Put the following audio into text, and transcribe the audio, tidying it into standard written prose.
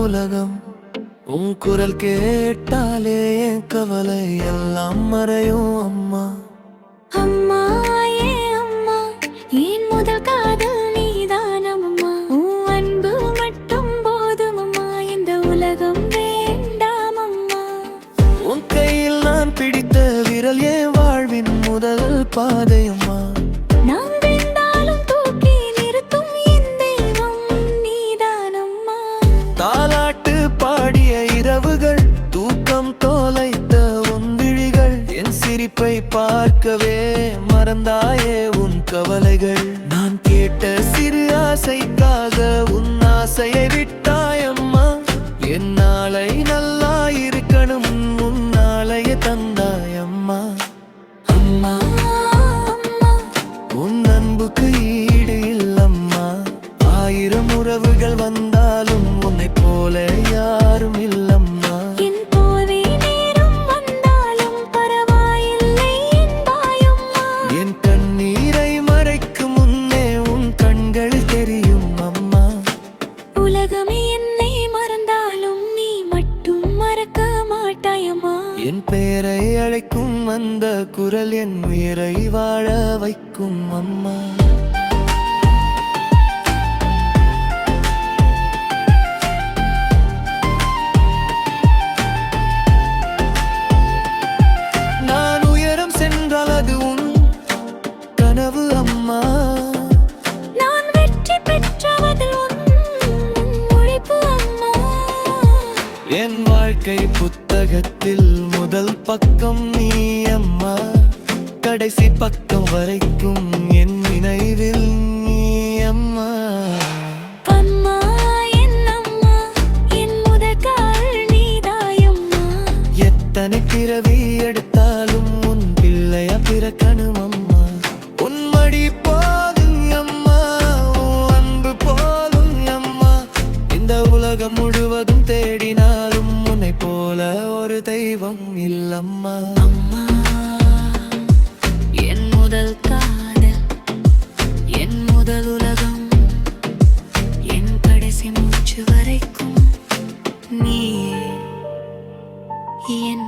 உலகம். உன் குரல் கேட்டாலே என் கவலை எல்லாம் மறையும் அம்மா. அம்மா ஏன் அம்மா, என் முதல் காதல் நீதானம்மா. உன் அன்பு மட்டும் போதும் அம்மா, இந்த உலகம் வேண்டாம் அம்மா. உன் கையில் நான் பிடித்த விரல் என் வாழ்வின் முதல் பாதையம்மா. நாம் விழுந்தாலும் தூக்கி நிறுத்தும் என் தெய்வம் நீதானம்மா. தாலாட்டு பாடிய இரவுகள், தூக்கம் தோலைத்த உன் விழிகள், என் சிரிப்பை பார்க்கவே மறந்தாயே உன் கவலைகள். நான் கேட்ட சிறு ஆசைக்காக உன் ஆசையை விட்டாயம்மா. என் நாளை நல்லா இருக்கணும் உன் நாளைய தந்தாயம்மா. அம்மா அம்மா, உன் அன்புக்கு ஈடு இல்லம்மா. 1000 உறவுகள் வந்தாலும் உன்னை போல யாரும் இல்லம்மா. என் போதை நேரம் வந்தாலும் பரவாயில்லை என்பாயம்மா. என் கண்ணீரை மறைக்கும் முன்னே உன் கண்கள் தெரியும் அம்மா. உலகமே என்னை மறந்தாலும் நீ மட்டும் மறக்க மாட்டாயம்மா. என் பெயரை அழைக்கும் அந்த குரல் என் உயிரை வாழ வைக்கும் அம்மா. நான் உயரம் சென்றால் அது உன் கனவு அம்மா. நான் வெற்றி பெற்றவதில் உன் உழைப்பு அம்மா. என் வாழ்க்கை புத்தகத்தில் முதல் பக்கம் நீ அம்மா. கடைசி பக்கம் வரைக்கும் என் நினைவில் நீ அம்மா. அம்மா என் அம்மா, என் முதல் காதல் நீதாயம்மா. எத்தனை பிறவி எடுத்தாலும் உன் பிள்ளையா பிறக்கணும் அம்மா. உன் மடி போதும் அம்மா, உன் அன்பு போதும் அம்மா. இந்த உலகம் முழுவதும் தேடினாலும் உன்னை போல ஒரு தெய்வம் இல்லம்மா. அம்மா என் முதல் காதல், என் முதல் உலகம், என் கடைசி மூச்சு வரைக்கும் நீயே என்